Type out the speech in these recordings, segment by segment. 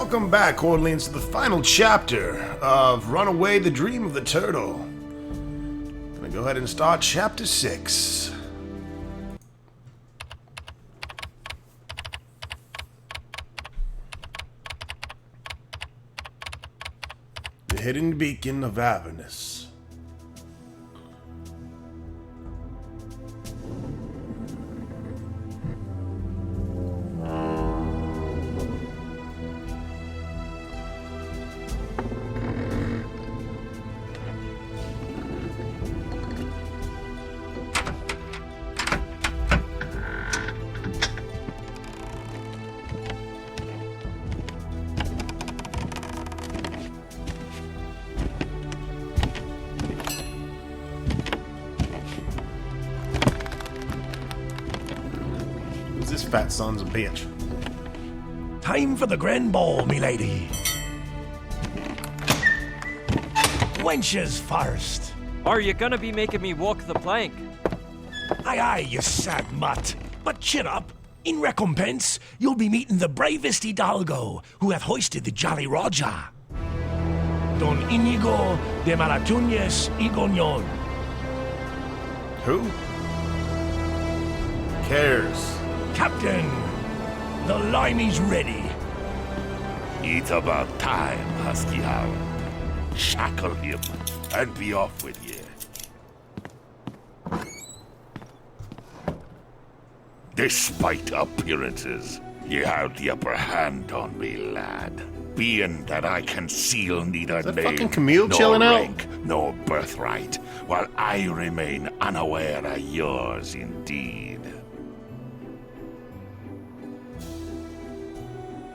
Welcome back, Cordelines, to the final chapter of Runaway, the Dream of the Turtle. Gonna go ahead and start chapter 6. The Hidden Beacon of Avernus. This fat son's a bitch. Time for the grand ball, milady. Wenches first. Are you gonna be making me walk the plank? Aye, you sad mutt. But cheer up. In recompense, you'll be meeting the bravest hidalgo who hath hoisted the Jolly Roger. Don Inigo de Malunas y Goñon. Who? Cares? Captain, the limey's ready. It's about time, Husky Hound. Shackle him and be off with ye. Despite appearances, ye have the upper hand on me, lad. Being that I conceal neither that name, fucking Camille nor chilling out? rank, nor birthright, while I remain unaware of yours indeed.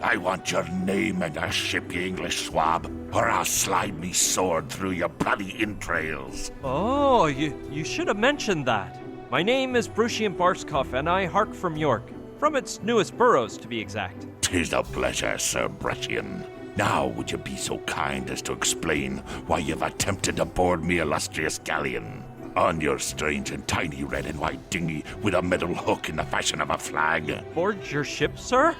I want your name and your ship, you English swab, or I'll slide me sword through your bloody entrails. Oh, you should have mentioned that. My name is Brucian Barskov, and I hark from York. From its newest boroughs, to be exact. 'Tis a pleasure, Sir Brettian. Now would you be so kind as to explain why you've attempted to board me illustrious galleon? On your strange and tiny red and white dinghy with a metal hook in the fashion of a flag. Board your ship, sir?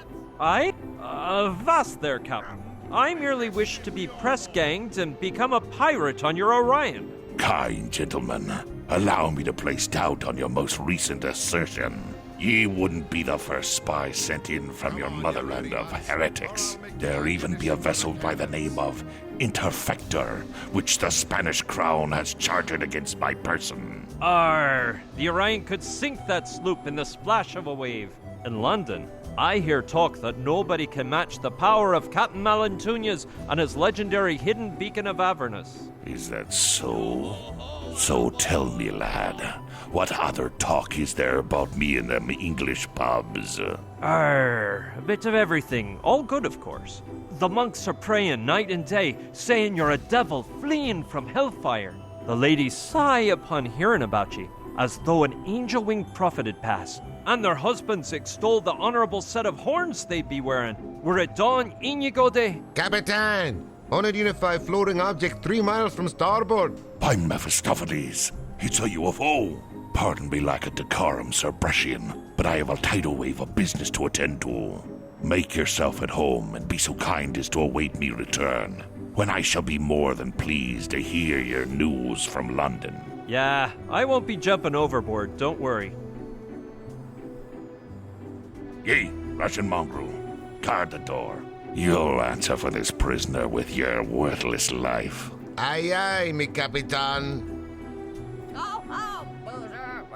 Vast there, Captain. I merely wish to be press-ganged and become a pirate on your Orion. Kind gentlemen, allow me to place doubt on your most recent assertion. Ye wouldn't be the first spy sent in from your motherland of heretics. There even be a vessel by the name of Interrogating, which the Spanish crown has chartered against my person. The Orion could sink that sloop in the splash of a wave. In London, I hear talk that nobody can match the power of Captain Malunas and his legendary hidden beacon of Avernus. Is that so? So tell me, lad, what other talk is there about me in them English pubs? A bit of everything. All good, of course. The monks are praying night and day, saying you're a devil fleeing from hellfire. The ladies sigh upon hearing about ye, as though an angel-winged prophet had passed. And their husbands extol the honorable set of horns they be wearing. Were it Don Inigo de... Capitan! Unidentified floating object 3 miles from starboard. By Mephistopheles, it's a UFO. Pardon me lack of decorum, Sir Brettian, but I have a tidal wave of business to attend to. Make yourself at home and be so kind as to await me return, when I shall be more than pleased to hear your news from London. Yeah, I won't be jumping overboard, don't worry. Ye, Russian mongrel, guard the door. You'll answer for this prisoner with your worthless life. Aye, aye, mi capitan.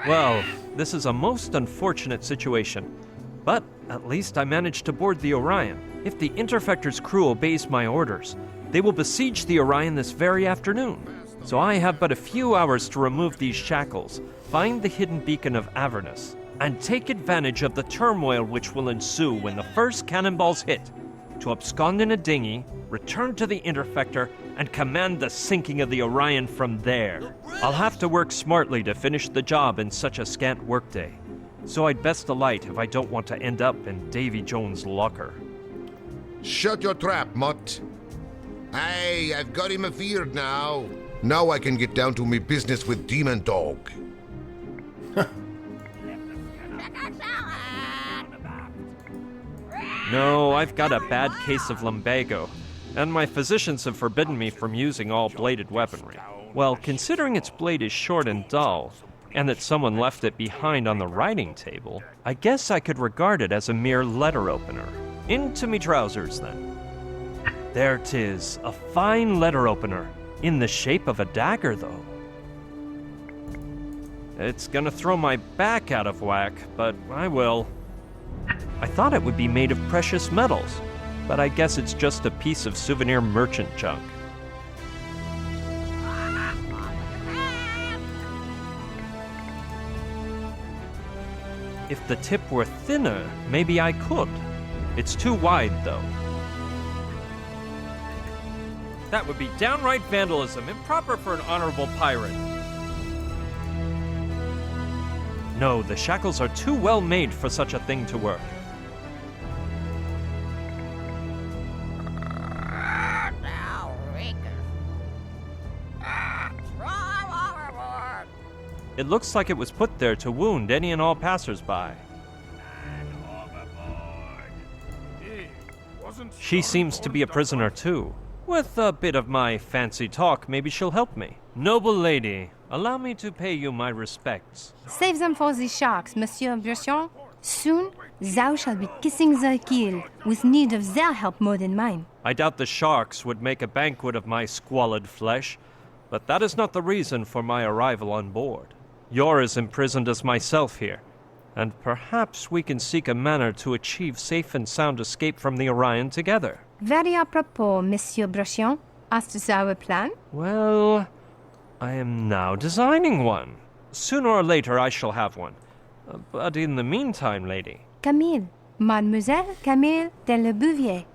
Well, this is a most unfortunate situation. But at least I managed to board the Orion. If the Interfector's crew obeys my orders, they will besiege the Orion this very afternoon. So I have but a few hours to remove these shackles, find the hidden beacon of Avernus, and take advantage of the turmoil which will ensue when the first cannonballs hit, to abscond in a dinghy, return to the Interfector, and command the sinking of the Orion from there. I'll have to work smartly to finish the job in such a scant workday, so I'd best alight if I don't want to end up in Davy Jones' locker. Shut your trap, mutt. Aye, I've got him afeared now. Now I can get down to me business with Demon Dog. No, I've got a bad case of lumbago, and my physicians have forbidden me from using all bladed weaponry. Well, considering its blade is short and dull, and that someone left it behind on the writing table, I guess I could regard it as a mere letter opener. Into me trousers, then. There 'tis, a fine letter opener, in the shape of a dagger, though. It's gonna throw my back out of whack, but I will. I thought it would be made of precious metals, but I guess it's just a piece of souvenir merchant junk. If the tip were thinner, maybe I could. It's too wide, though. That would be downright vandalism, improper for an honorable pirate. No, the shackles are too well made for such a thing to work. It looks like it was put there to wound any and all passers-by. She seems to be a prisoner too. With a bit of my fancy talk, maybe she'll help me. Noble lady, allow me to pay you my respects. Save them for the sharks, Monsieur Brusson. Soon, thou shalt be kissing their keel, with need of their help more than mine. I doubt the sharks would make a banquet of my squalid flesh, but that is not the reason for my arrival on board. You're as imprisoned as myself here, and perhaps we can seek a manner to achieve safe and sound escape from the Orion together. Very apropos, Monsieur Brusson. Hast thou a plan? Well, I am now designing one. Sooner or later I shall have one. But in the meantime, lady... Camille. Mademoiselle Camille de Le Bouvier.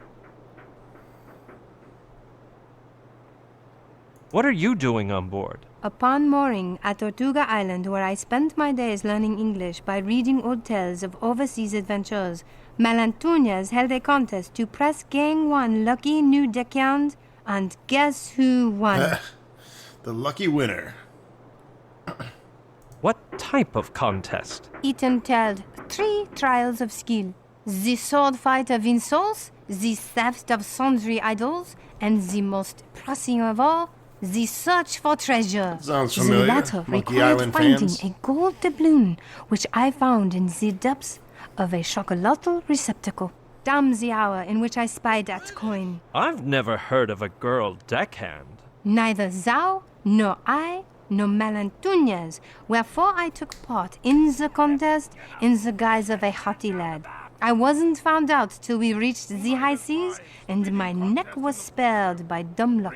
What are you doing on board? Upon mooring at Tortuga Island, where I spent my days learning English by reading old tales of overseas adventures, Malantunas held a contest to press Gang 1 lucky new deckhand, and guess who won? The lucky winner. What type of contest? It entailed 3 trials of skill. The sword fight of insults, the theft of sundry idols, and the most pressing of all, the search for treasure. Sounds familiar. The latter Monkey required Island finding fans. a gold doubloon, which I found in the depths of a chocolatl receptacle. Damn the hour in which I spied that coin. I've never heard of a girl deckhand. Neither thou, nor I, nor Malantunas, wherefore I took part in the contest in the guise of a haughty lad. I wasn't found out till we reached the high seas, and my neck was spared by dumb luck.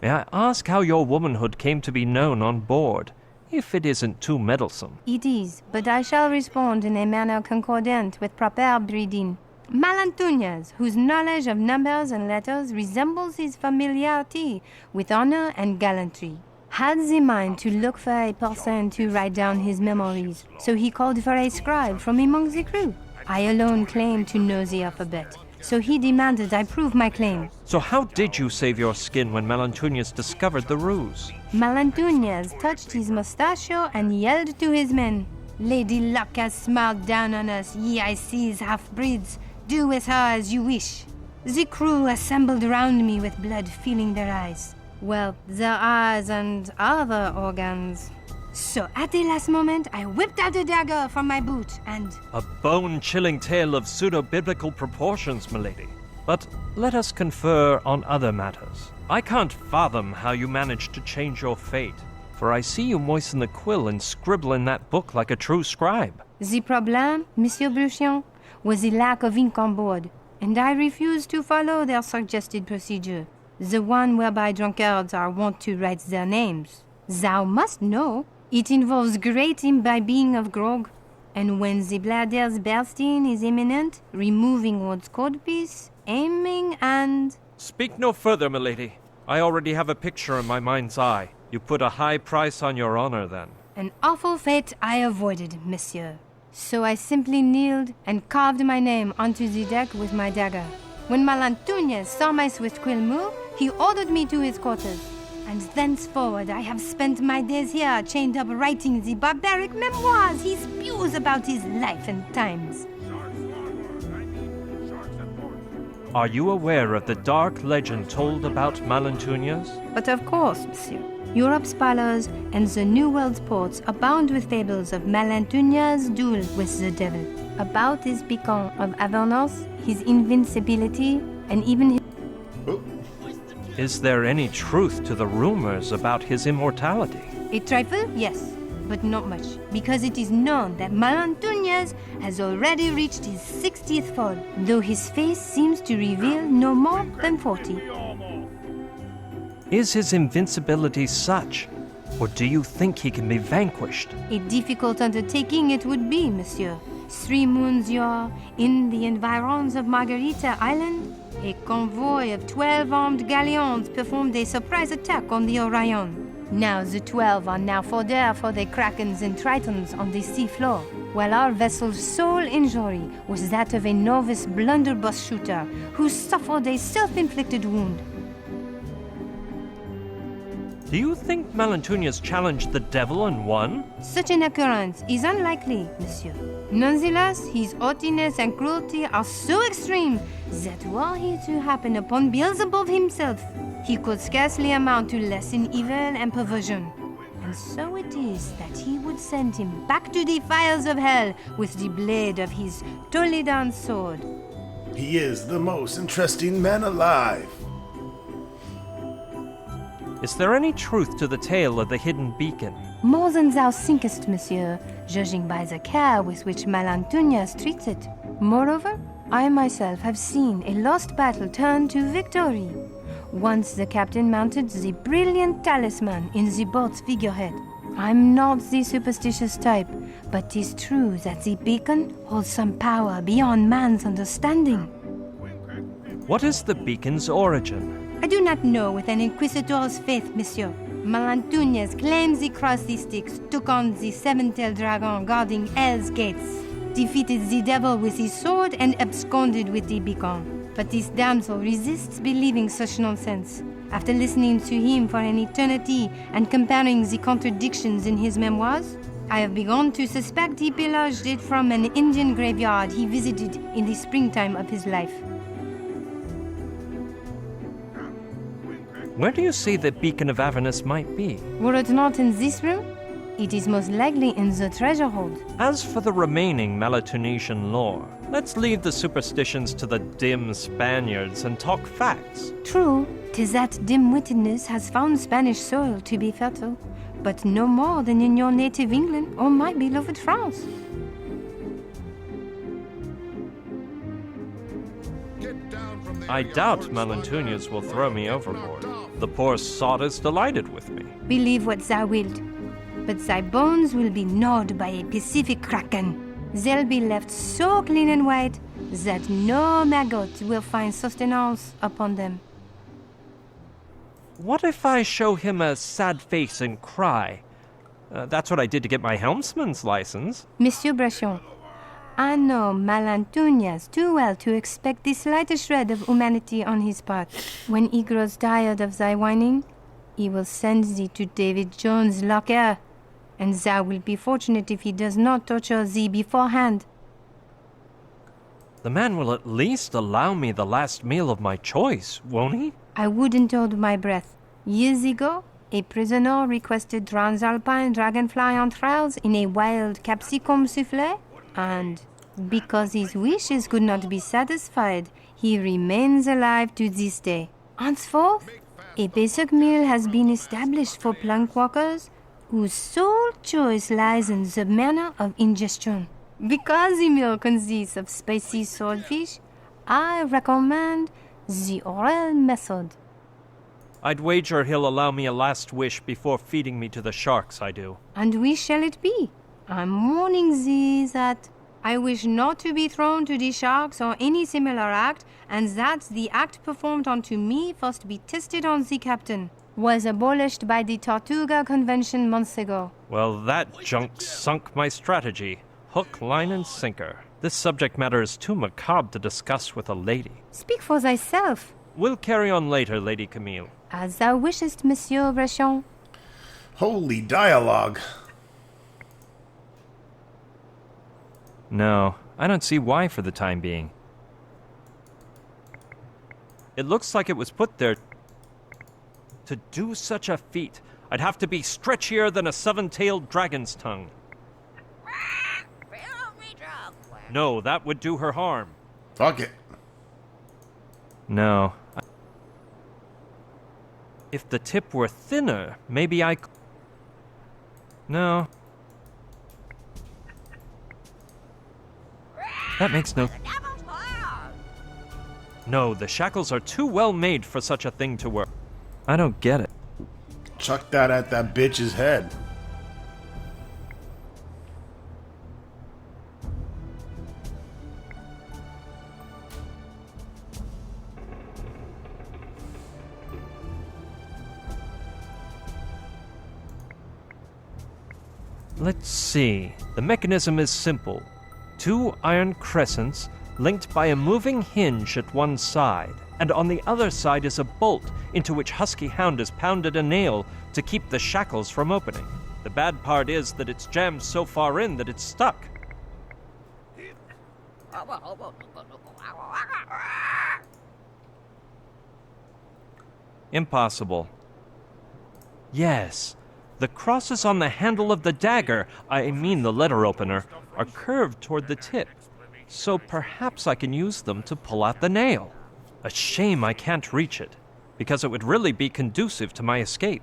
May I ask how your womanhood came to be known on board, if it isn't too meddlesome? It is, but I shall respond in a manner concordant with proper breeding. Malantunas, whose knowledge of numbers and letters resembles his familiarity with honor and gallantry, had the mind to look for a person to write down his memories, so he called for a scribe from among the crew. I alone claim to know the alphabet, so he demanded I prove my claim. So how did you save your skin when Malantunas discovered the ruse? Malantunas touched his mustachio and yelled to his men, "Lady Luck has smiled down on us, ye I sees half-breeds. Do with her as you wish." The crew assembled round me with blood filling their eyes. Well, their eyes and other organs. So at the last moment, I whipped out a dagger from my boot and... A bone-chilling tale of pseudo-biblical proportions, milady. But let us confer on other matters. I can't fathom how you managed to change your fate, for I see you moisten the quill and scribble in that book like a true scribe. The problem, Monsieur Brusson, was the lack of ink on board, and I refused to follow their suggested procedure, the one whereby drunkards are wont to write their names. Thou must know, it involves great imbibing of grog, and when the bladder's bursting is imminent, removing one's codpiece, aiming and... Speak no further, milady. I already have a picture in my mind's eye. You put a high price on your honor, then. An awful fate I avoided, monsieur. So I simply kneeled and carved my name onto the deck with my dagger. When Malantunas saw my swift quill move, he ordered me to his quarters. And thenceforward I have spent my days here chained up writing the barbaric memoirs he spews about his life and times. Are you aware of the dark legend told about Malantunas? But of course, monsieur. Europe's palace and the New World's ports abound with fables of Malantuna's duel with the devil, about his beacon of Avernus, his invincibility, and even his... Is there any truth to the rumors about his immortality? A trifle, yes, but not much, because it is known that Malantunas has already reached his 60th fall, though his face seems to reveal no more than 40. Is his invincibility such, or do you think he can be vanquished? A difficult undertaking it would be, monsieur. 3 moons yore, in the environs of Margarita Island, a convoy of 12 armed galleons performed a surprise attack on the Orion. Now the 12 are now fodder for the krakens and tritons on the sea floor, while our vessel's sole injury was that of a novice blunderbuss shooter who suffered a self-inflicted wound. Do you think Malantunas challenged the devil and won? Such an occurrence is unlikely, monsieur. Nonetheless, his haughtiness and cruelty are so extreme that were he to happen upon Beelzebub himself, he could scarcely amount to less in evil and perversion. And so it is that he would send him back to the fires of hell with the blade of his Toledan sword. He is the most interesting man alive. Is there any truth to the tale of the hidden beacon? More than thou thinkest, monsieur, judging by the care with which Malantunas treats it. Moreover, I myself have seen a lost battle turn to victory. Once the captain mounted the brilliant talisman in the boat's figurehead. I'm not the superstitious type, but 'tis true that the beacon holds some power beyond man's understanding. What is the beacon's origin? I do not know with an inquisitor's faith, monsieur. Malantunas claims he crossed the Styx, took on the seven-tailed dragon guarding Hell's gates, defeated the devil with his sword, and absconded with the beacon. But this damsel resists believing such nonsense. After listening to him for an eternity and comparing the contradictions in his memoirs, I have begun to suspect he pillaged it from an Indian graveyard he visited in the springtime of his life. Where do you see the beacon of Avernus might be? Were it not in this room, it is most likely in the treasure hold. As for the remaining Malatunesian lore, let's leave the superstitions to the dim Spaniards and talk facts. True, 'tis that dim-wittedness has found Spanish soil to be fertile, but no more than in your native England or my beloved France. I doubt Malantunas will throw me overboard. The poor sot is delighted with me. Believe what thou wilt, but thy bones will be gnawed by a Pacific kraken. They'll be left so clean and white that no maggot will find sustenance upon them. What if I show him a sad face and cry? That's what I did to get my helmsman's license. Monsieur Brachon, I know Malantunas too well to expect the slightest shred of humanity on his part. When he grows tired of thy whining, he will send thee to David Jones' locker, and thou wilt be fortunate if he does not torture thee beforehand. The man will at least allow me the last meal of my choice, won't he? I wouldn't hold my breath. Years ago, a prisoner requested transalpine dragonfly entrails in a wild capsicum soufflé, and because his wishes could not be satisfied, he remains alive to this day. Henceforth, a basic meal has been established for plank walkers whose sole choice lies in the manner of ingestion. Because the meal consists of spicy swordfish, I recommend the oral method. I'd wager he'll allow me a last wish before feeding me to the sharks, I do. And which shall it be? I'm warning thee that I wish not to be thrown to the sharks or any similar act, and that the act performed unto me first be tested on the captain. Was abolished by the Tortuga Convention months ago. Well, that junk sunk my strategy. Hook, line, and sinker. This subject matter is too macabre to discuss with a lady. Speak for thyself. We'll carry on later, Lady Camille. As thou wishest, Monsieur Brachon. Holy dialogue. No, I don't see why for the time being. It looks like it was put there. To do such a feat, I'd have to be stretchier than a seven-tailed dragon's tongue. No, that would do her harm. Fuck it. No. If the tip were thinner, maybe I... No. That makes no... No, the shackles are too well made for such a thing to work. I don't get it. Chuck that at that bitch's head. Let's see. The mechanism is simple. 2 iron crescents linked by a moving hinge at one side, and on the other side is a bolt into which Husky Hound has pounded a nail to keep the shackles from opening. The bad part is that it's jammed so far in that it's stuck. Impossible. Yes. The crosses on the handle of the dagger, I mean the letter opener, are curved toward the tip, so perhaps I can use them to pull out the nail. A shame I can't reach it, because it would really be conducive to my escape.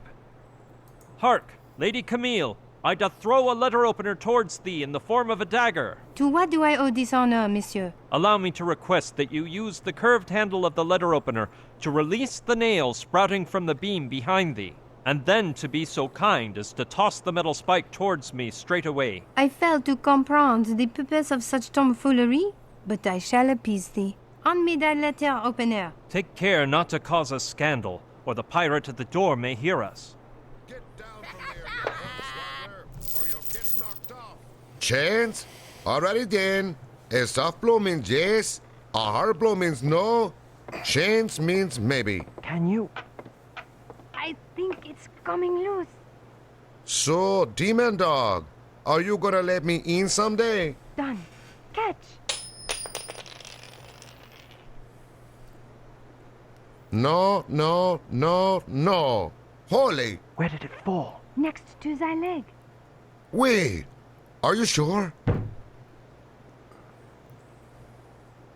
Hark, Lady Camille, I doth throw a letter opener towards thee in the form of a dagger. To what do I owe this honor, monsieur? Allow me to request that you use the curved handle of the letter opener to release the nail sprouting from the beam behind thee, and then to be so kind as to toss the metal spike towards me straight away. I fail to comprehend the purpose of such tomfoolery, but I shall appease thee. On me thy letter opener. Take care not to cause a scandal, or the pirate at the door may hear us. Get down from there, you or you'll get knocked off. Chance? Alrighty then. A soft blow means yes, a hard blow means no. Chance means maybe. Can you? I think it's coming loose. So, Demon Dog, are you gonna let me in someday? Done. Catch. No, no, no, no. Holy, Where did it fall? Next to thy leg. wait. Are you sure?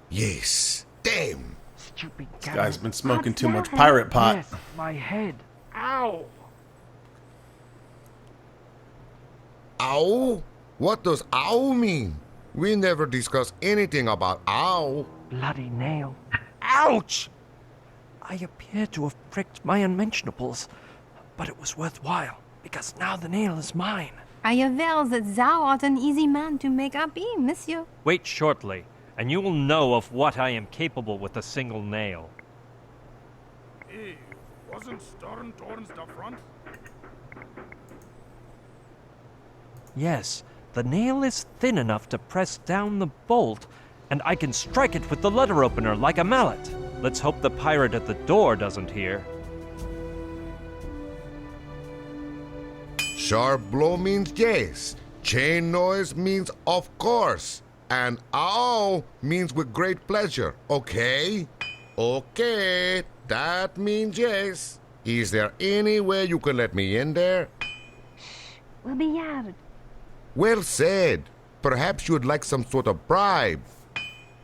Yes. Damn. Stupid This guy's been smoking What's too much that? pirate pot. Yes, my head. Ow! Ow? What does ow mean? We never discuss anything about ow. Bloody nail. Ouch! I appear to have pricked my unmentionables, but it was worthwhile, because now the nail is mine. I aver that thou art an easy man to make happy, monsieur. Wait shortly, and you will know of what I am capable with a single nail. Hey, wasn't Storm towards the front? Yes, the nail is thin enough to press down the bolt, and I can strike it with the letter opener like a mallet. Let's hope the pirate at the door doesn't hear. Sharp blow means yes. Chain noise means of course. And ow means with great pleasure, okay? Okay, that means yes. Is there any way you can let me in there? Will be yard. Well said. Perhaps you'd like some sort of bribe.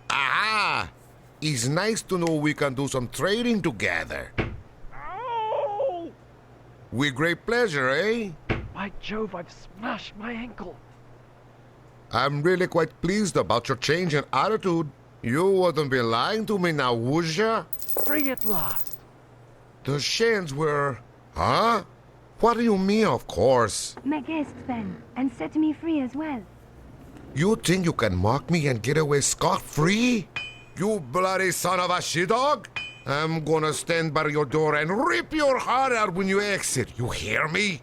Aha! It's nice to know we can do some trading together. Ow! With great pleasure, eh? By Jove, I've smashed my ankle. I'm really quite pleased about your change in attitude. You wouldn't be lying to me now, would ya? Free at last. The Shans were... Huh? What do you mean, of course? Make haste then, and set me free as well. You think you can mock me and get away scot-free? You bloody son of a she-dog! I'm gonna stand by your door and rip your heart out when you exit. You hear me?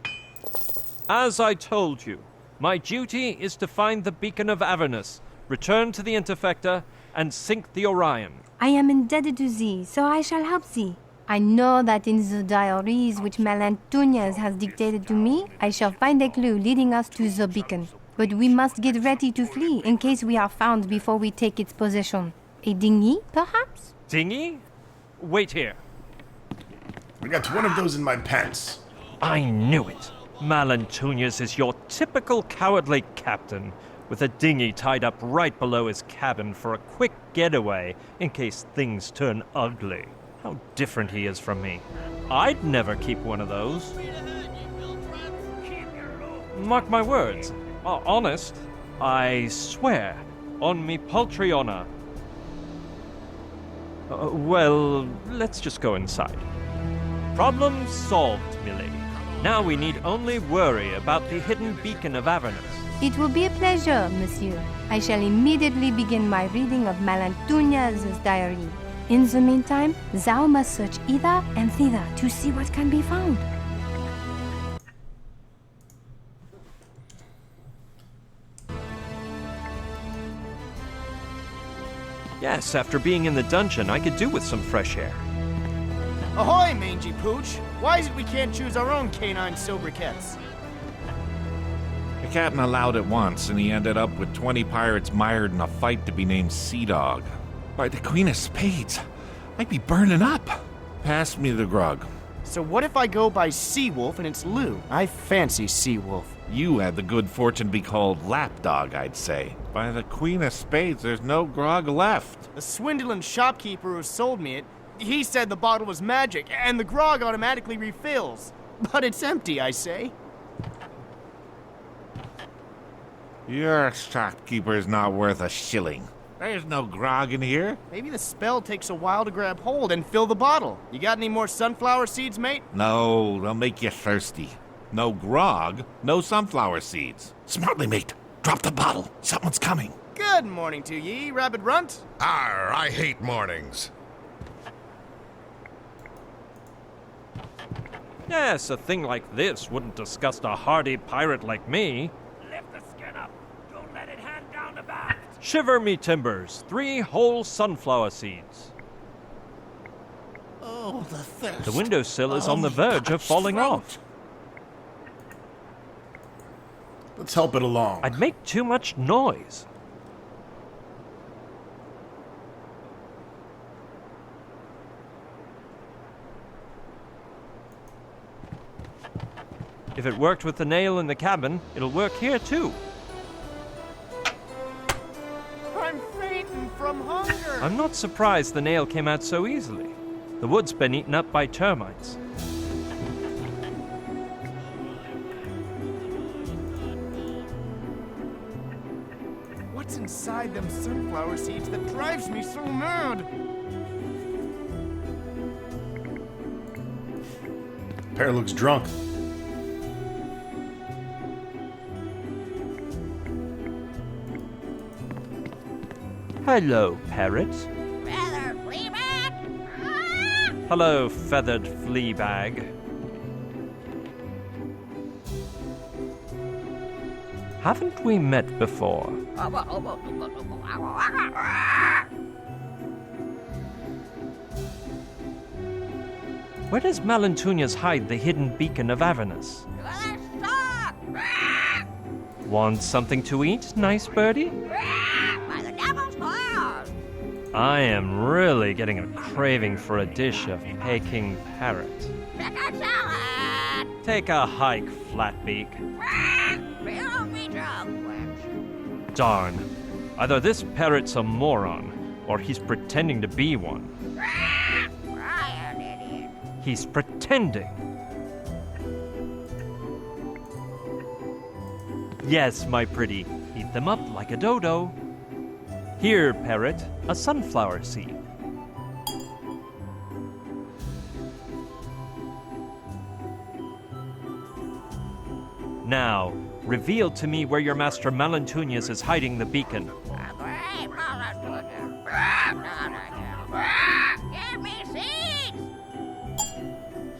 As I told you, my duty is to find the beacon of Avernus, return to the Interfecta, and sink the Orion. I am indebted to thee, so I shall help thee. I know that in the diaries which Malunas has dictated to me, I shall find a clue leading us to the beacon. But we must get ready to flee in case we are found before we take its possession. A dinghy, perhaps? Dinghy? wait here. I got one of those in my pants. I knew it. Malantunas is your typical cowardly captain, with a dinghy tied up right below his cabin for a quick getaway in case things turn ugly. How different he is from me. I'd never keep one of those. Mark my words. Honest, I swear, on me paltry honor. Well, let's just go inside. Problem solved, milady. Now we need only worry about the hidden beacon of Avernus. It will be a pleasure, monsieur. I shall immediately begin my reading of Malantunas' diary. In the meantime, thou must search hither and thither to see what can be found. Yes, after being in the dungeon, I could do with some fresh air. Ahoy, mangy pooch! Why is it we can't choose our own canine sobriquets? The captain allowed it once, and he ended up with 20 pirates mired in a fight to be named Sea Dog. By the Queen of Spades, I'd be burning up. Pass me the grog. So what if I go by Seawolf and it's Lou? I fancy Seawolf. You had the good fortune to be called Lapdog, I'd say. By the Queen of Spades, there's no grog left. The swindling shopkeeper who sold me it, he said the bottle was magic, and the grog automatically refills. But it's empty, I say. Your shopkeeper's not worth a shilling. There's no grog in here. Maybe the spell takes a while to grab hold and fill the bottle. You got any more sunflower seeds, mate? No, they'll make you thirsty. No grog, no sunflower seeds. Smartly, mate. Drop the bottle. Someone's coming. Good morning to ye, Rabbit Runt. Arr, I hate mornings. Yes, a thing like this wouldn't disgust a hardy pirate like me. Lift the skin up. Don't let it hang down the back. Shiver me timbers, 3 whole sunflower seeds. Oh, the thirst. The windowsill is on the verge of falling off. Let's help it along. I'd make too much noise. If it worked with the nail in the cabin, it'll work here too. I'm fainting from hunger. I'm not surprised the nail came out so easily. The wood's been eaten up by termites. What's inside them sunflower seeds that drives me so mad? Pear looks drunk. Hello, parrot. Feather Fleabag? Hello, feathered flea bag. Haven't we met before? Where does Malantunas hide the hidden beacon of Avernus? Want something to eat, nice birdie? By the devil's horns! I am really getting a craving for a dish of Peking parrot. Chicken salad! Take a hike, Flatbeak. Fill me drunk, wench. Darn. Either this parrot's a moron, or he's pretending to be one. Brian, idiot. He's pretending. Yes, my pretty. Eat them up like a dodo. Here, parrot, a sunflower seed. Now, reveal to me where your master Malantunas is hiding the beacon. A great multitude. Give me seeds!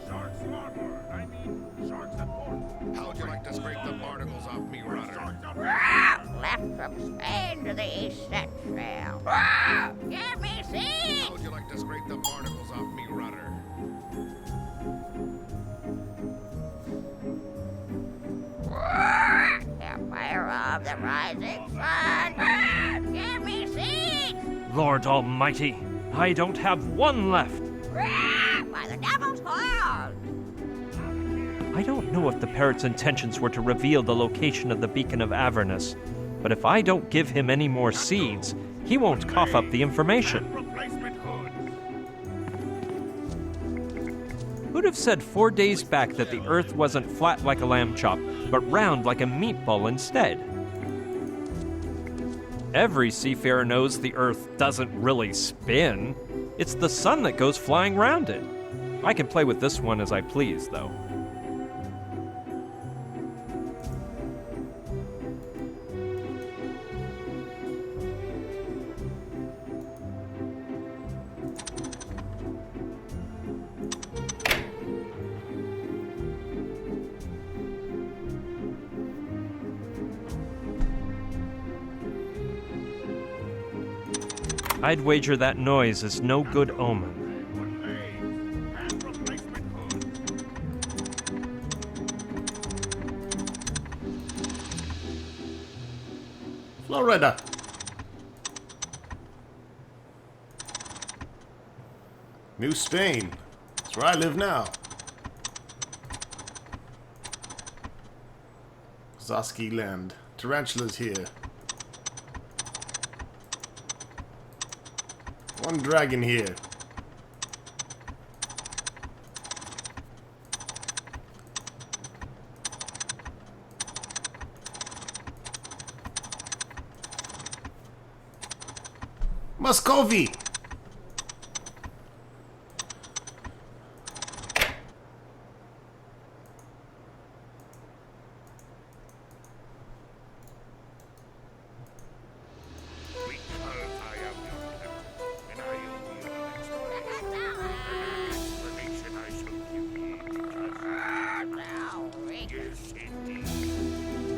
Sharks larboard. I mean, sharks at port. How'd you like to scrape the barnacles off me, rudder? Left from Spain to the East Central. Give me seeds! How'd you like to scrape the barnacles off me, rudder? The fire of the rising sun. Give me seeds! Lord Almighty, I don't have one left. By the devil's horn! I don't know if the parrot's intentions were to reveal the location of the beacon of Avernus, but if I don't give him any more seeds, he won't cough up the information. Replacement hood. Who'd have said 4 days back that the Earth wasn't flat like a lamb chop, but round like a meatball instead? Every seafarer knows the Earth doesn't really spin. It's the sun that goes flying round it. I can play with this one as I please, though. I'd wager that noise is no good omen. And replacement hood. Florida. New Spain. That's where I live now. Zoski land. Tarantulas here. One dragon here. Muscovy!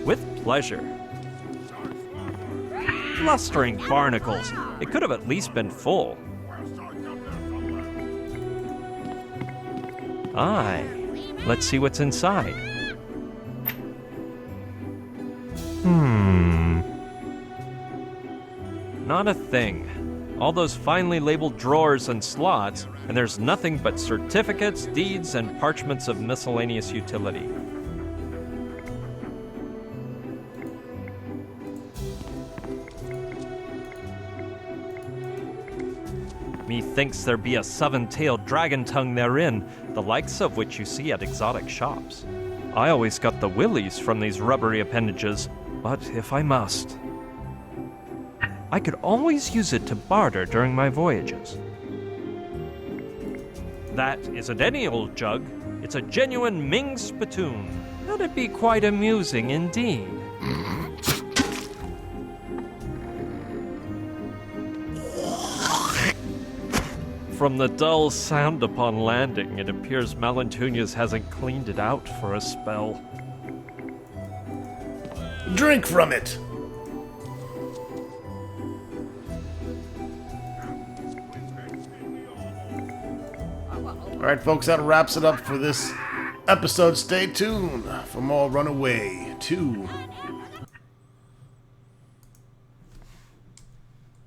With pleasure. Blustering barnacles. It could have at least been full. Aye. Let's see what's inside. Not a thing. All those finely labeled drawers and slots, and there's nothing but certificates, deeds, and parchments of miscellaneous utility. Methinks there be a seven-tailed dragon tongue therein, the likes of which you see at exotic shops. I always got the willies from these rubbery appendages, but if I must, I could always use it to barter during my voyages. That isn't any old jug. It's a genuine Ming spittoon. That'd be quite amusing indeed. From the dull sound upon landing, it appears Malunas hasn't cleaned it out for a spell. Drink from it! Alright, folks, that wraps it up for this episode. Stay tuned for more Runaway 2.